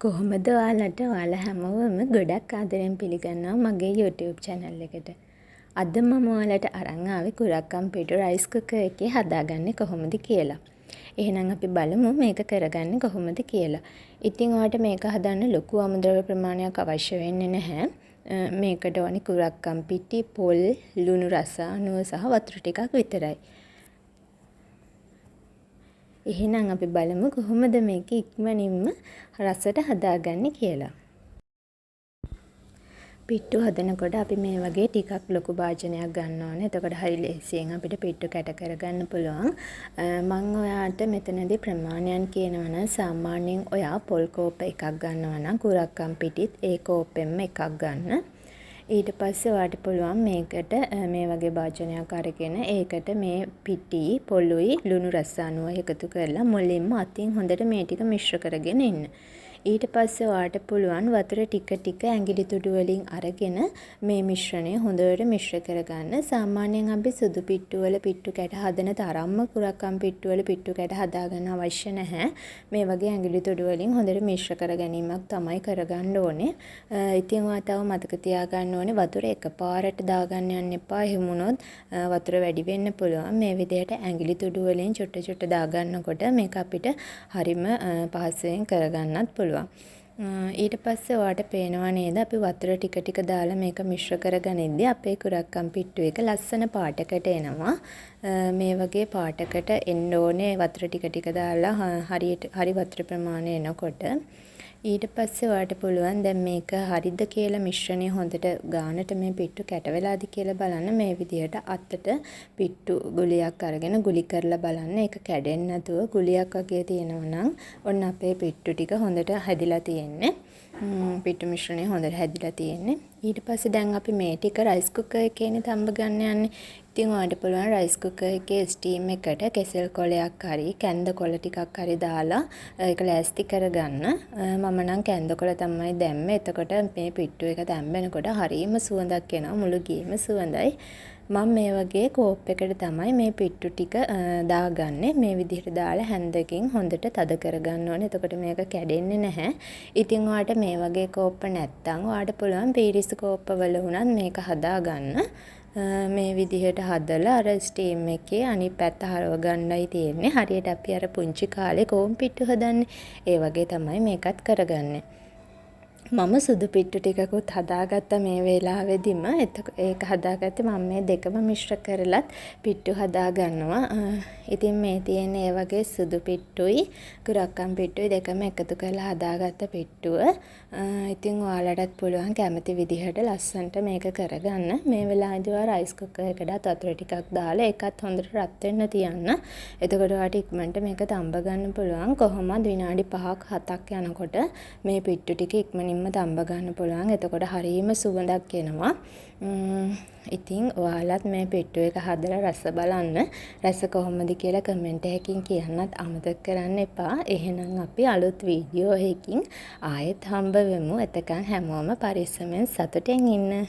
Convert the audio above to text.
කොහොමද ඔයාලා හැමෝම ගොඩක් ආදරෙන් පිළිගන්නවා මගේ YouTube channel එකට. අද මම ඔයාලට අරන් ආවේ කුරක්කන් පිටු රයිස් කුකර් එකේ හදාගන්නේ කොහොමද කියලා. එහෙනම් අපි බලමු මේක කරගන්නේ කොහොමද කියලා. ඉතින් ඔයාලට මේක හදන්න ලොකු අමුද්‍රව්‍ය ප්‍රමාණයක් අවශ්‍ය වෙන්නේ නැහැ. මේකට ඕනි කුරක්කන් පිටි, පොල්, ලුණු රස අණුව සහ වතුර ටිකක් විතරයි. එහෙනම් අපි බලමු කොහොමද මේක ඉක්මනින්ම රසට හදාගන්නේ කියලා. පිට්ටු හදනකොට අපි මේ වගේ ටිකක් ලොකු භාජනයක් ගන්න ඕනේ. එතකොට හරි ලේසියෙන් අපිට පිට්ටු කැට කරගන්න පුළුවන්. මම ඔයාට මෙතනදී ප්‍රමාණයන් කියනවා නම් සාමාන්‍යයෙන් ඔයා පොල් කෝප්ප එකක් ගන්නවා නම් කුරක්කන් පිටිත් ඒ කෝප්පෙන්ම එකක් ගන්න. ඊට පස්සේ ඔයාට පුළුවන් මේකට මේ වගේ භාජනයක් අරගෙන ඒකට මේ පිටි පොළුයි ලුණු රස අණුව එකතු කරලා මුලින්ම අතින් හොඳට මේ ටික මිශ්‍ර කරගෙන ඉන්න. ඊට පස්සේ ඔයාට පුළුවන් වතුර ටික ටික ඇඟිලි තුඩු වලින් අරගෙන මේ මිශ්‍රණය හොඳට මිශ්‍ර කරගන්න. සාමාන්‍යයෙන් අපි සුදු පිට්ටු වල පිට්ටු කැට හදන තරම්ම කුරක්කන් පිට්ටු වල පිට්ටු කැට හදාගන්න අවශ්‍ය නැහැ. මේ වගේ ඇඟිලි තුඩු වලින් හොඳට මිශ්‍ර කර ගැනීමක් තමයි කරගන්න ඕනේ. ඉතින් ඔයා තව මතක තියාගන්න ඕනේ වතුර එකපාරට දාගන්න යන්න එපා. එහෙම වුණොත් වතුර වැඩි වෙන්න පුළුවන්. මේ විදිහට ඇඟිලි තුඩු වලින් චුට්ට චුට්ට දාගන්නකොට මේක අපිට හරිම පහසුවෙන් කරගන්නත් පුළුවන්. ඊට පස්සේ ඔයාට පේනවා නේද අපි වතුර ටික ටික දාලා මේක මිශ්‍ර කරගනිද්දී අපේ කුරක්කන් පිට්ටු එක ලස්සන පාටකට එනවා. මේ වගේ පාටකට එන්න ඕනේ වතුර ටික ටික දාලා හරි වතුර ප්‍රමාණය එනකොට. ඊට පස්සේ ඔයාට පුළුවන් දැන් මේක හරිද කියලා මිශ්‍රණය හොඳට ගානට මේ පිට්ටු කැට වෙලාද කියලා බලන්න. මේ විදිහට අතට පිට්ටු ගුලියක් අරගෙන ගුලි කරලා බලන්න. ඒක කැඩෙන්නේ නැතුව ගුලියක් වගේ තියෙනවා නම් ඔන්න අපේ පිට්ටු ටික හොඳට හැදිලා තියෙන්නේ. පිට්ටු මිශ්‍රණය හොඳට හැදිලා තියෙන්නේ. ඊට පස්සේ දැන් අපි මේ ටික රයිස් කුකර් එකේනේ තඹ ගන්න යන්නේ. ඉතින් ඔයාලට පුළුවන් රයිස් කුකර් එකේ ස්ටීම් එකට කෙසෙල් කොලයක් හරි කැන්ද කොල ටිකක් හරි දාලා ඒක ලෑස්ති කරගන්න. මම නම් කැන්ද කොල තමයි දැම්මේ. එතකොට මේ පිට්ටු එක දැම්මෙනකොට හරිම සුවඳක් එනවා. මුළු ගේම සුවඳයි. මම මේ වගේ කෝප් එකට තමයි මේ පිට්ටු ටික දාගන්නේ. මේ විදිහට දාලා හැන්දකින් හොඳට තද කරගන්න ඕනේ. එතකොට මේක කැඩෙන්නේ නැහැ. ඉතින් ඔයාට මේ වගේ කෝප්ප නැත්තම් ඔයාට පුළුවන් පීරිස් කෝප්පවල වුණත් මේක හදාගන්න. මේ විදිහට හදලා අර ස්ටීම් එකේ අනිත් පැත්ත හරව ගන්නයි තියෙන්නේ. හරියට අපි අර පුංචි කාලේ කෝම් පිට්ටු හදන්නේ. ඒ වගේ තමයි මේකත් කරගන්නේ. මම සුදු පිට්ටු ටිකකුත් හදාගත්ත මේ වෙලාවෙදිම ඒක හදාගත්තේ මම මේ දෙකම මිශ්‍ර කරලත් පිට්ටු හදාගන්නවා. ඉතින් මේ තියෙන ඒ වගේ සුදු පිට්ටුයි කුරක්කන් පිට්ටුයි දෙකම එකතු කරලා හදාගත්ත පිට්ටුව. ඉතින් ඔයාලටත් පුළුවන් කැමති විදිහට ලස්සනට මේක කරගන්න. මේ වෙලාවේදී ඔයා රයිස් කුකර් එකකට වතුර ටිකක් දාලා ඒකත් හොඳට රත් වෙන්න තියන්න. එතකොට ඔයාට ඉක්මනට මේක තඹ ගන්න පුළුවන්. කොහොමද විනාඩි 5ක් 7ක් යනකොට මේ පිට්ටු ටික ඉක්මනින්ම තඹ ගන්න පුළුවන්. එතකොට හරිම සුවඳක් එනවා. ඉතින් ඔයාලත් මේ පිට්ටු එක හදලා රස බලන්න. රස කොහොමද කියලා කමෙන්ට් එකකින් කියන්නත් අමතක කරන්න එපා. එහෙනම් අපි අලුත් වීඩියෝ එකකින් ආයෙත් හම්බ වෙමු. එතකන් හැමෝම පරිස්සමෙන් සතුටින් ඉන්න.